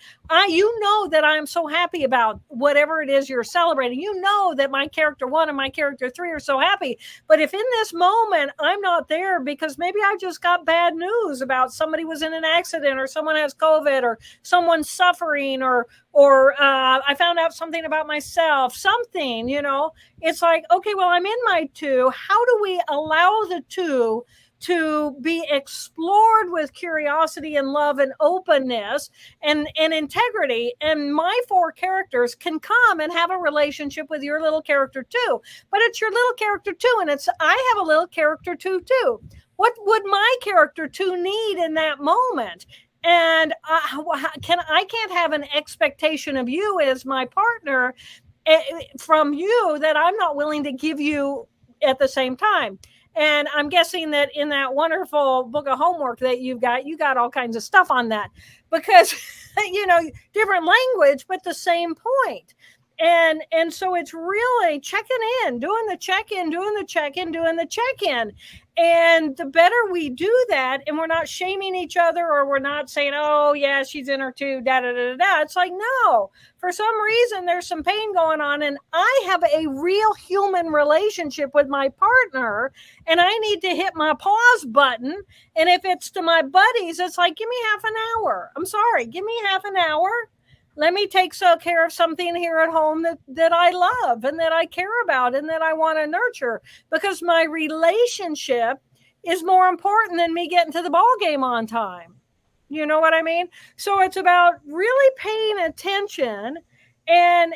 [SPEAKER 2] you know that I'm so happy about whatever it is you're celebrating. You know that my character 1 and my character 3 are so happy. But if in this moment I'm not there because maybe I just got bad news about somebody was in an accident, or someone has COVID, or someone's suffering, or I found out something about myself, something, you know, it's like, okay, well, I'm in my 2. How do we allow the 2 to be explored with curiosity and love and openness and integrity? And my 4 characters can come and have a relationship with your little character 2, but it's your little character 2, and I have a little character 2 too. What would my character 2 need in that moment? And I can't have an expectation of you as my partner from you that I'm not willing to give you at the same time. And I'm guessing that in that wonderful book of homework that you got all kinds of stuff on that, because, you know, different language, but the same point. And so it's really checking in, doing the check-in, doing the check-in, doing the check-in. And the better we do that, and we're not shaming each other, or we're not saying, oh yeah, she's in her too, da da da da. It's like, no, for some reason there's some pain going on, and I have a real human relationship with my partner, and I need to hit my pause button. And if it's to my buddies, it's like, give me half an hour. I'm sorry, give me half an hour. Let me take care of something here at home that I love and that I care about and that I want to nurture, because my relationship is more important than me getting to the ball game on time. You know what I mean? So it's about really paying attention and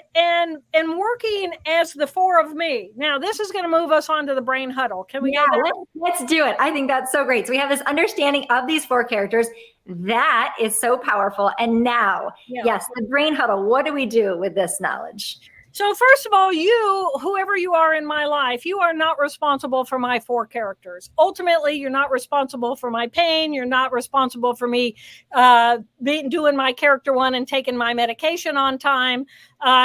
[SPEAKER 2] working as the four of me. Now, this is going to move us on to the brain huddle. Can we go there?
[SPEAKER 1] Let's do it. I think that's so great. So we have this understanding of these four characters. That is so powerful. And now, yes, the brain huddle. What do we do with this knowledge?
[SPEAKER 2] So first of all, you, whoever you are in my life, you are not responsible for my four characters. Ultimately, you're not responsible for my pain. You're not responsible for me doing my character one and taking my medication on time.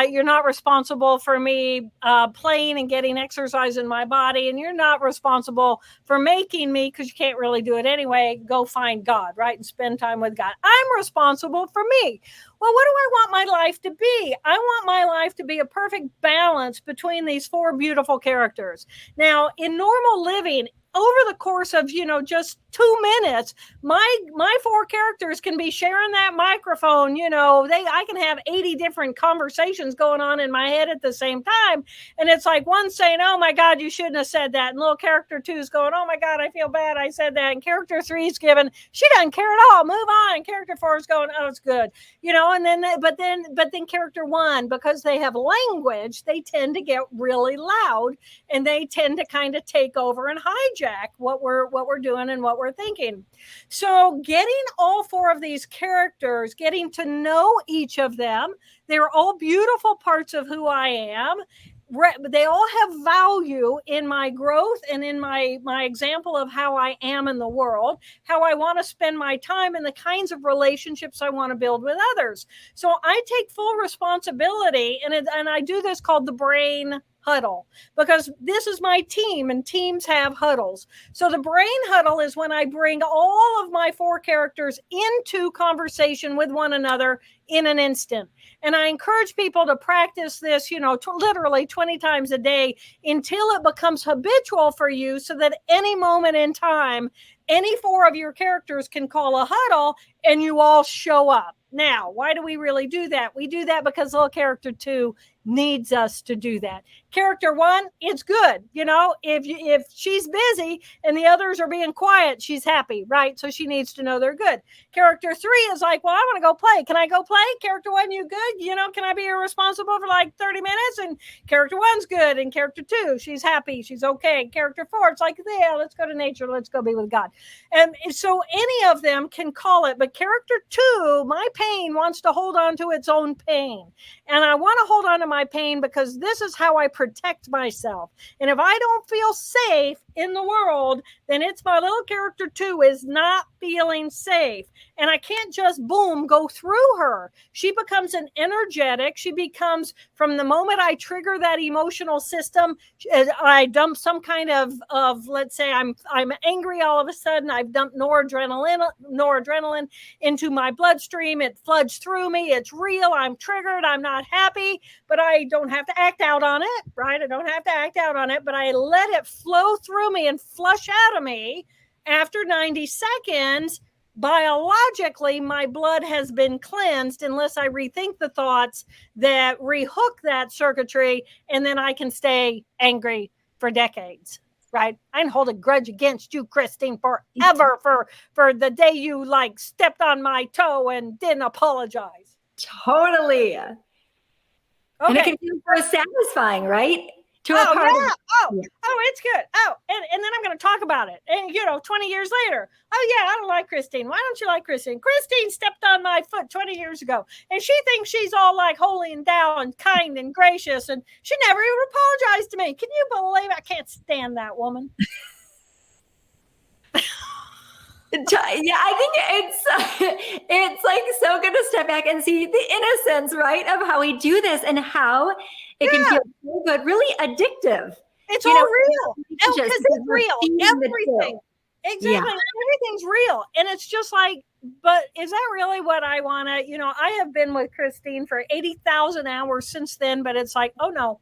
[SPEAKER 2] You're not responsible for me playing and getting exercise in my body. And you're not responsible for making me, because you can't really do it anyway, go find God, right? And spend time with God. I'm responsible for me. Well, what do I want my life to be? I want my life to be a perfect balance between these four beautiful characters. Now, in normal living, over the course of, just 2 minutes, my four characters can be sharing that microphone. I can have 80 different conversations going on in my head at the same time. And it's like one saying, oh my God, you shouldn't have said that. And little character 2 is going, oh my God, I feel bad I said that. And character 3 is giving, she doesn't care at all, move on. And character 4 is going, oh, it's good. And then, but then character 1, because they have language, they tend to get really loud, and they tend to kind of take over and hijack what we're doing and what we're thinking. So getting all four of these characters, getting to know each of them, they're all beautiful parts of who I am. They all have value in my growth and in my example of how I am in the world, how I want to spend my time, and the kinds of relationships I want to build with others. So I take full responsibility, and I do this called the brain huddle, because this is my team, and teams have huddles. So the brain huddle is when I bring all of my four characters into conversation with one another in an instant. And I encourage people to practice this, literally 20 times a day until it becomes habitual for you, so that any moment in time, any four of your characters can call a huddle and you all show up. Now, why do we really do that? We do that because little character 2 needs us to do that. Character 1, it's good. If she's busy and the others are being quiet, she's happy, right? So she needs to know they're good. Character 3 is like, well, I want to go play. Can I go play? Character 1, you good? Can I be irresponsible for like 30 minutes? And character 1's good. And character 2, she's happy. She's okay. Character 4, it's like, yeah, let's go to nature. Let's go be with God. And so any of them can call it. But character 2, my pain, wants to hold on to its own pain. And I want to hold on to my pain because this is how I protect myself. And if I don't feel safe in the world, then it's my little character 2 is not feeling safe. And I can't just, boom, go through her. She becomes an energetic. She becomes, from the moment I trigger that emotional system, I dump some kind of let's say I'm angry all of a sudden, I've dumped noradrenaline into my bloodstream. It floods through me. It's real. I'm triggered. I'm not happy, but I don't have to act out on it, right? I don't have to act out on it, but I let it flow through me and flush out of me. After 90 seconds, biologically, my blood has been cleansed, unless I rethink the thoughts that rehook that circuitry, and then I can stay angry for decades, right? I can hold a grudge against you, Christine, forever for the day you stepped on my toe and didn't apologize.
[SPEAKER 1] Totally. Okay. And it can feel so satisfying, right?
[SPEAKER 2] It's good. And then I'm going to talk about it. And 20 years later, I don't like Christine. Why don't you like Christine? Christine stepped on my foot 20 years ago, and she thinks she's all holy and thou and kind and gracious, and she never even apologized to me. Can you believe I can't stand that woman?
[SPEAKER 1] Yeah, I think it's like so good to step back and see the innocence, right, of how we do this and how it can feel so good, really addictive.
[SPEAKER 2] It's all real. Because it's
[SPEAKER 1] we're
[SPEAKER 2] real.
[SPEAKER 1] feeding the
[SPEAKER 2] Everything. Exactly.
[SPEAKER 1] Yeah.
[SPEAKER 2] Everything's real. And it's just like, but is that really what I want to, I have been with Christine for 80,000 hours since then, but it's like, oh no,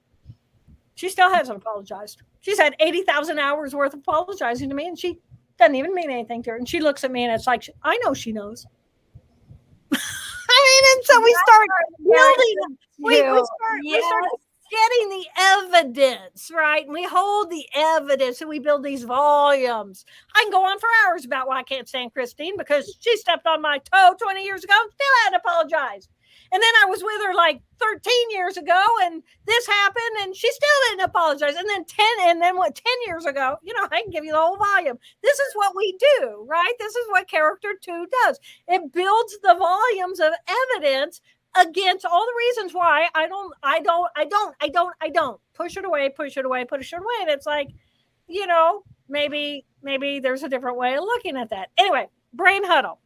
[SPEAKER 2] she still hasn't apologized. She's had 80,000 hours worth of apologizing to me, and she doesn't even mean anything to her. And she looks at me and it's like, I know she knows. And so we start building, we start getting the evidence, right? And we hold the evidence and we build these volumes. I can go on for hours about why I can't stand Christine because she stepped on my toe 20 years ago, still hadn't apologized. And then I was with her like 13 years ago and this happened and she still didn't apologize. And then 10 years ago, I can give you the whole volume. This is what we do, right? This is what character 2 does. It builds the volumes of evidence against all the reasons why I don't push it away. And it's like, maybe there's a different way of looking at that. Anyway, brain huddle.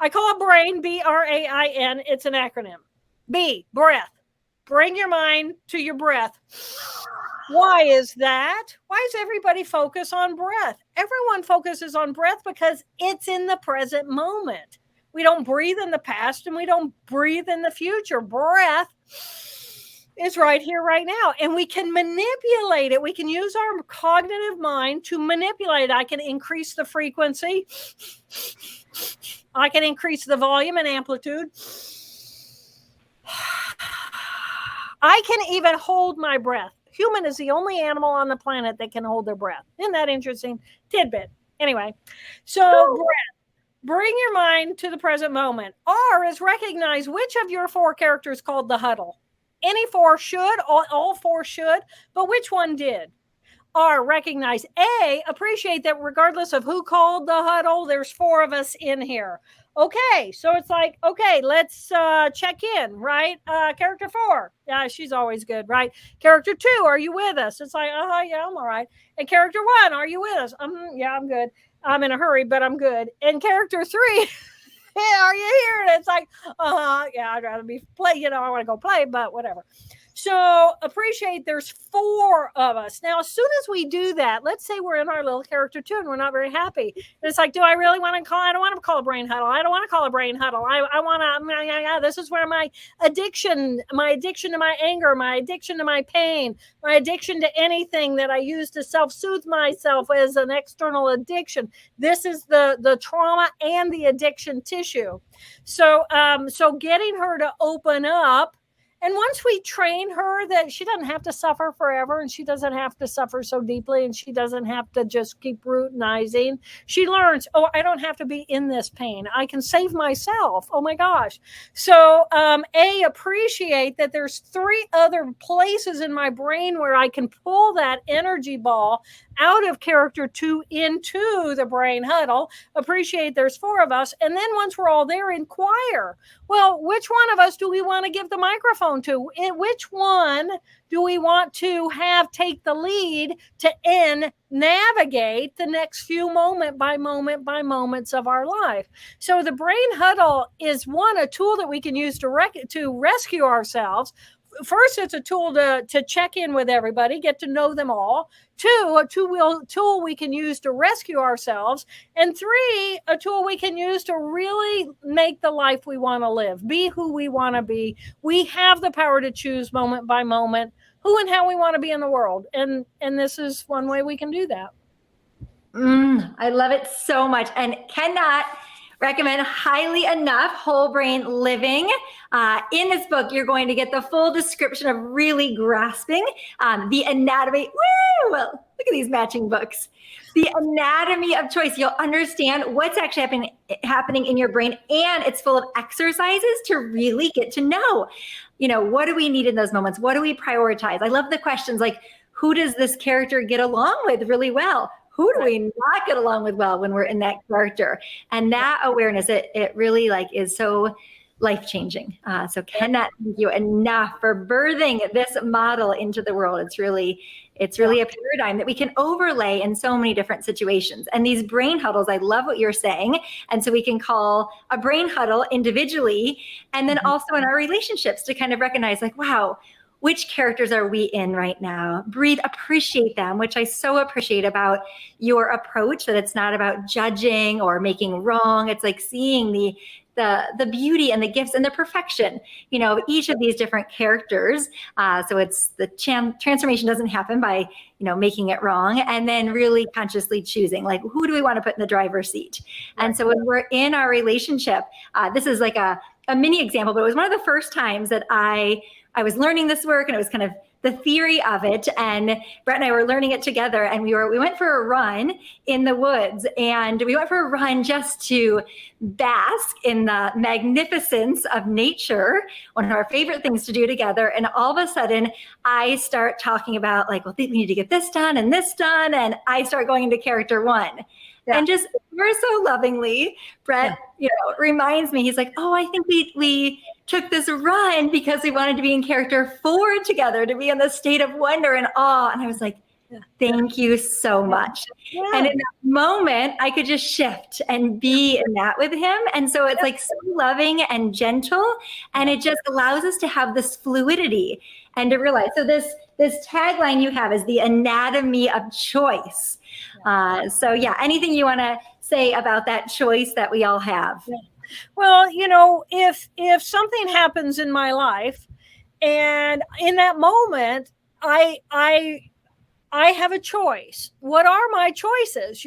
[SPEAKER 2] I call it BRAIN, BRAIN. It's an acronym. B, breath. Bring your mind to your breath. Why is that? Why does everybody focus on breath? Everyone focuses on breath because it's in the present moment. We don't breathe in the past and we don't breathe in the future. Breath is right here, right now. And we can manipulate it. We can use our cognitive mind to manipulate it. I can increase the frequency. I can increase the volume and amplitude. I can even hold my breath. Human is the only animal on the planet that can hold their breath. Isn't that interesting? Tidbit. Anyway, so breath. Bring your mind to the present moment. R is recognize which of your 4 characters called the huddle. Any 4 should, all 4 should, but which one did? R, recognize. A, appreciate that regardless of who called the huddle, there's 4 of us in here. Okay, so it's like, okay, let's check in, right? Character 4, she's always good, right? Character 2, are you with us? It's like, yeah, I'm all right. And character 1, are you with us? Yeah, I'm good. I'm in a hurry, but I'm good. And character 3, yeah, are you here? And it's like, yeah, I'd rather be play. I want to go play, but whatever. So appreciate there's 4 of us. Now, as soon as we do that, let's say we're in our little character 2 and we're not very happy. And it's like, do I really want to call? I don't want to call a brain huddle. I don't want to call a brain huddle. I want to, this is where my addiction to my anger, my addiction to my pain, my addiction to anything that I use to self-soothe myself as an external addiction. This is the trauma and the addiction tissue. So getting her to open up. And once we train her that she doesn't have to suffer forever and she doesn't have to suffer so deeply and she doesn't have to just keep routinizing, she learns, I don't have to be in this pain. I can save myself. Oh my gosh. So A, appreciate that there's 3 other places in my brain where I can pull that energy ball out of character 2 into the brain huddle. Appreciate there's 4 of us. And then once we're all there, inquire, well, which one of us do we want to give the microphone to? Which one do we want to have take the lead to navigate the next few moment by moments of our life? So the brain huddle is a tool that we can use to rescue ourselves. First, it's a tool to check in with everybody, get to know them all. 2, a tool we can use to rescue ourselves. And 3, a tool we can use to really make the life we want to live, be who we want to be. We have the power to choose moment by moment who and how we want to be in the world. And this is one way we can do that.
[SPEAKER 1] I love it so much and cannot recommend highly enough whole brain living. In this book, you're going to get the full description of really grasping the anatomy. Woo! Look at these matching books. The anatomy of choice. You'll understand what's actually happening in your brain, and it's full of exercises to really get to know, what do we need in those moments? What do we prioritize? I love the questions like, who does this character get along with really well? Who do we not get along with well when we're in that character? And that awareness, it really is so life-changing. So cannot thank you enough for birthing this model into the world. It's really a paradigm that we can overlay in so many different situations. And these brain huddles, I love what you're saying. And so we can call a brain huddle individually, and then also in our relationships to kind of recognize like, wow, which characters are we in right now? Breathe, appreciate them, which I so appreciate about your approach, that it's not about judging or making wrong. It's like seeing the beauty and the gifts and the perfection, of each of these different characters. So it's the transformation doesn't happen by, making it wrong, and then really consciously choosing, like, who do we want to put in the driver's seat? Right. And so when we're in our relationship, this is like a mini example, but it was one of the first times that I was learning this work, and it was kind of the theory of it. And Brett and I were learning it together, and we went for a run in the woods, and we went for a run just to bask in the magnificence of nature, one of our favorite things to do together. And all of a sudden I start talking about like, well, we need to get this done and this done. And I start going into character one. Yeah. And just we're so lovingly, Brett, reminds me, he's like, oh, I think we took this run because we wanted to be in character 4 together, to be in the state of wonder and awe. And I was like, thank you so much. Yeah. And in that moment, I could just shift and be in that with him. And so it's like so loving and gentle. And it just allows us to have this fluidity and to realize. So this tagline you have is the anatomy of choice. So anything you want to say about that choice that we all have?
[SPEAKER 2] Yeah. Well, if something happens in my life, and in that moment, I have a choice. What are my choices?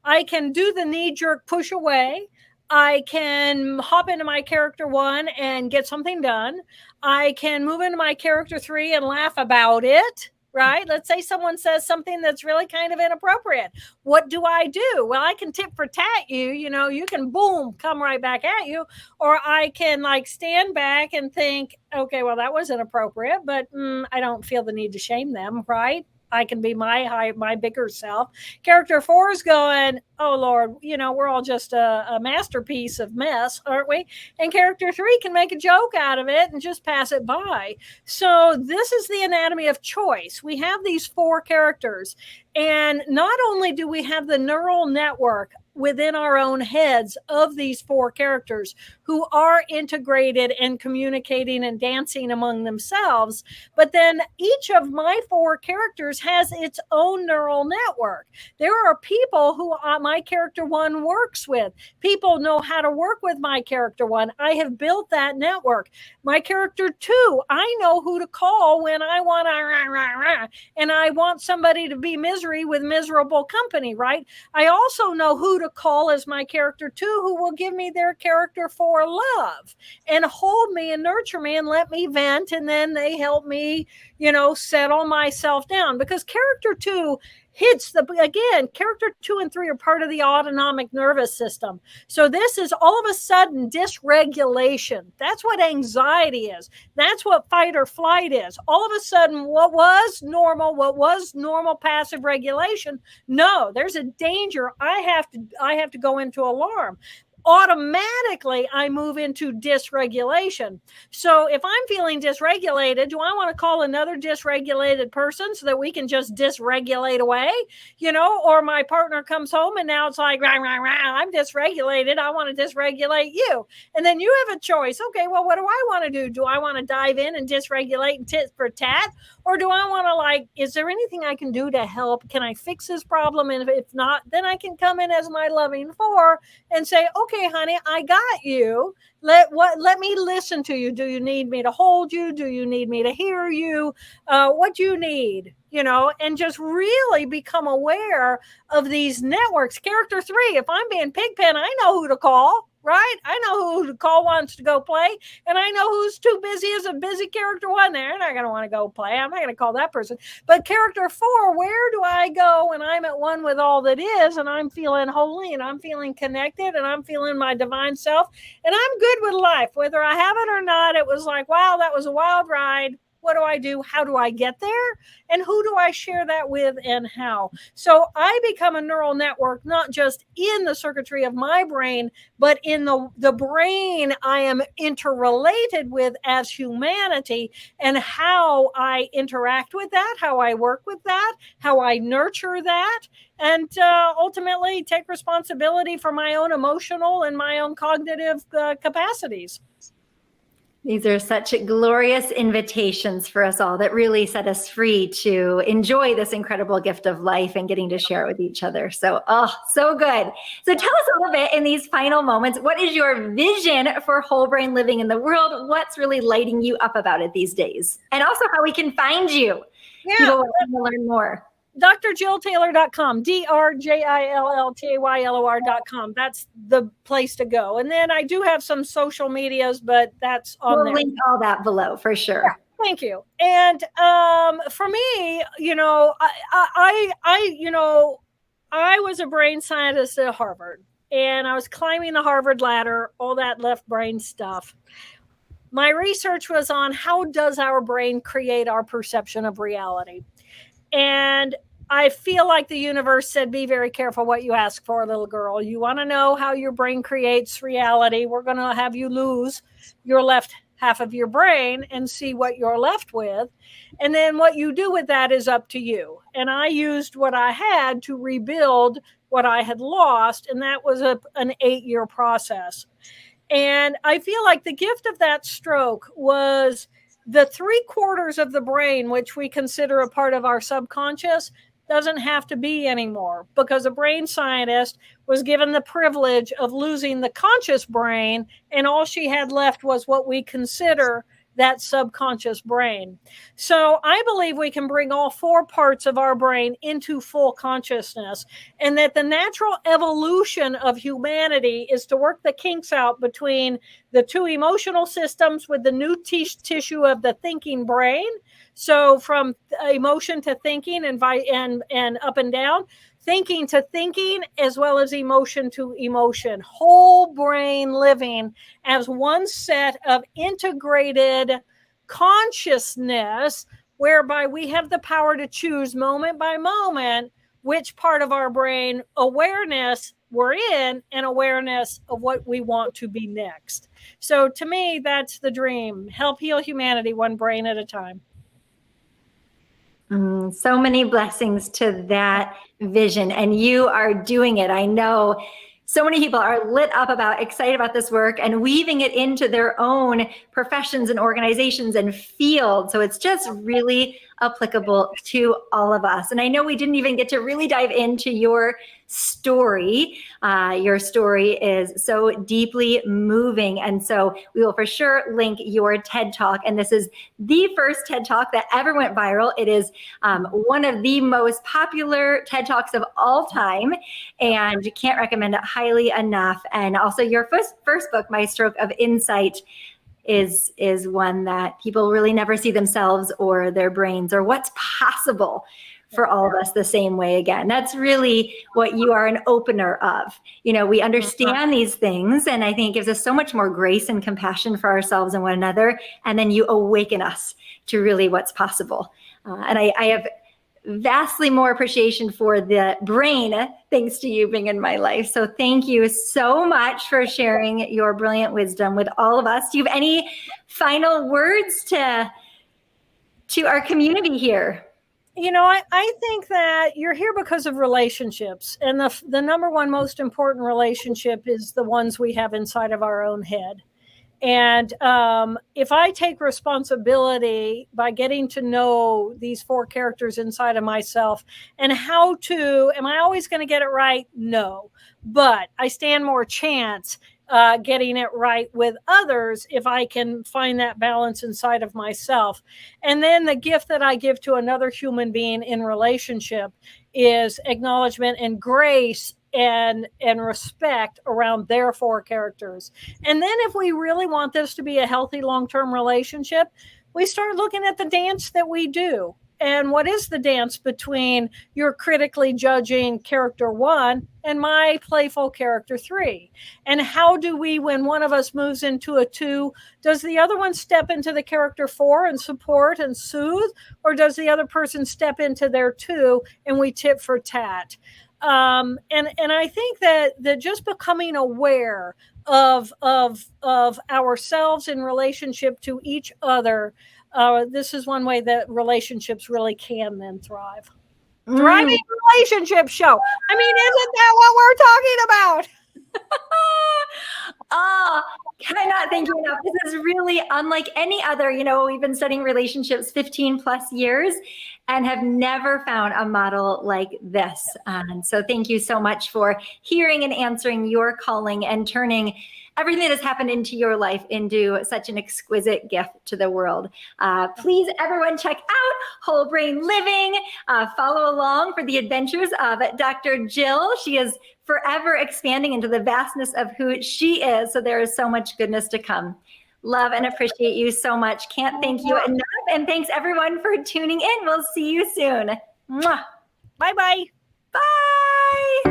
[SPEAKER 2] I can do the knee-jerk push away. I can hop into my character 1 and get something done. I can move into my character 3 and laugh about it. Right? Let's say someone says something that's really kind of inappropriate. What do I do? Well, I can tit for tat you, you can boom, come right back at you. Or I can like stand back and think, okay, well, that was inappropriate, but I don't feel the need to shame them, right? I can be my bigger self. Character 4 is going, oh Lord, we're all just a masterpiece of mess, aren't we? And character 3 can make a joke out of it and just pass it by. So this is the anatomy of choice. We have these 4 characters, and not only do we have the neural network within our own heads of these 4 characters who are integrated and communicating and dancing among themselves, but then each of my 4 characters has its own neural network. There are people who my character 1 works with. People know how to work with my character 1. I have built that network. My character 2, I know who to call when I want to, and I want somebody to be misery with miserable company, right? I also know who to call as my character 2, who will give me their character 4 love and hold me and nurture me and let me vent. And then they help me, settle myself down, because character 2 hits character 2 and 3 are part of the autonomic nervous system. So this is all of a sudden dysregulation. That's what anxiety is. That's what fight or flight is. All of a sudden, what was normal passive regulation? No, there's a danger. I have to go into alarm. Automatically I move into dysregulation. So if I'm feeling dysregulated, do I want to call another dysregulated person so that we can just dysregulate away? Or my partner comes home and now it's like, rah, rah, rah, I'm dysregulated. I want to dysregulate you. And then you have a choice. Okay, well, what do I want to do? Do I want to dive in and dysregulate and tit for tat? Or do I want to is there anything I can do to help? Can I fix this problem? And if not, then I can come in as my loving 4 and say, okay, honey, I got you. Let me listen to you. Do you need me to hold you? Do you need me to hear you? What do you need? And just really become aware of these networks. Character 3, if I'm being pigpen, I know who to call. Right? I know who to call wants to go play, and I know who's too busy as a busy character 1. They're not going to want to go play. I'm not going to call that person. But character 4, where do I go when I'm at one with all that is, and I'm feeling holy, and I'm feeling connected, and I'm feeling my divine self, and I'm good with life, whether I have it or not? It was like, wow, that was a wild ride. What do I do? How do I get there? And who do I share that with and how? So I become a neural network, not just in the circuitry of my brain, but in the brain I am interrelated with as humanity, and how I interact with that, how I work with that, how I nurture that, and ultimately take responsibility for my own emotional and my own cognitive capacities.
[SPEAKER 1] These are such glorious invitations for us all that really set us free to enjoy this incredible gift of life and getting to share it with each other. So, oh, so good. So tell us a little bit in these final moments, what is your vision for whole brain living in the world? What's really lighting you up about it these days? And also how we can find you.
[SPEAKER 2] Yeah.
[SPEAKER 1] People want to learn more.
[SPEAKER 2] drjilltaylor.com, drjilltaylor.com. That's the place to go. And then I do have some social medias, but that's on
[SPEAKER 1] We'll
[SPEAKER 2] there.
[SPEAKER 1] link all that below for sure.
[SPEAKER 2] Yeah, thank you. And for me, I was a brain scientist at Harvard, and I was climbing the Harvard ladder, all that left brain stuff. My research was on how does our brain create our perception of reality. And I feel like the universe said, be very careful what you ask for, little girl. You want to know how your brain creates reality? We're going to have you lose your left half of your brain and see what you're left with. And then what you do with that is up to you. And I used what I had to rebuild what I had lost. And that was an 8-year process. And I feel like the gift of that stroke was the 3/4 of the brain, which we consider a part of our subconscious, doesn't have to be anymore, because a brain scientist was given the privilege of losing the conscious brain, and all she had left was what we consider that subconscious brain. So I believe we can bring all 4 parts of our brain into full consciousness, and that the natural evolution of humanity is to work the kinks out between the 2 emotional systems with the new tissue of the thinking brain. So from emotion to thinking and up and down, thinking to thinking, as well as emotion to emotion, whole brain living as one set of integrated consciousness, whereby we have the power to choose moment by moment which part of our brain awareness we're in, and awareness of what we want to be next. So to me, that's the dream. Help heal humanity one brain at a time.
[SPEAKER 1] So many blessings to that vision, and you are doing it. I know so many people are lit up about, excited about this work and weaving it into their own professions and organizations and fields. So it's just really applicable to all of us. And I know we didn't even get to really dive into your story. Your story is so deeply moving. And so we will for sure link your TED Talk. And this is the first TED Talk that ever went viral. It is one of the most popular TED Talks of all time, and you can't recommend it highly enough. And also your first book, My Stroke of Insight, is one that people really never see themselves or their brains or what's possible for all of us the same way again. That's really what you are an opener of. You know, we understand these things, and I think it gives us so much more grace and compassion for ourselves and one another. And then you awaken us to really what's possible. And I have vastly more appreciation for the brain thanks to you being in my life. So thank you so much for sharing your brilliant wisdom with all of us. Do you have any final words to our community here?
[SPEAKER 2] You know, I think that you're here because of relationships. And the number one most important relationship is the ones we have inside of our own head. And if I take responsibility by getting to know these 4 characters inside of myself and how to, am I always going to get it right? No. But I stand more chance getting it right with others if I can find that balance inside of myself. And then the gift that I give to another human being in relationship is acknowledgement and grace and respect around their 4 characters. And then if we really want this to be a healthy long-term relationship, we start looking at the dance that we do. and what is the dance between your critically judging character 1 and my playful character 3? And how do we, when one of us moves into a 2, does the other one step into the character 4 and support and soothe, or does the other person step into their 2 and we tit for tat? And I think that just becoming aware of ourselves in relationship to each other, this is one way that relationships really can then thrive. Thriving relationship show. I mean, isn't that what we're talking about?
[SPEAKER 1] Oh, cannot thank you enough. This is really unlike any other. We've been studying relationships 15 plus years and have never found a model like this. And so thank you so much for hearing and answering your calling and turning everything that has happened into your life into such an exquisite gift to the world. Please, everyone, check out Whole Brain Living. Follow along for the adventures of Dr. Jill. She is forever expanding into the vastness of who she is. So there is so much goodness to come. Love and appreciate you so much. Can't thank you enough. And thanks everyone for tuning in. We'll see you soon. Mwah.
[SPEAKER 2] Bye-bye.
[SPEAKER 1] Bye.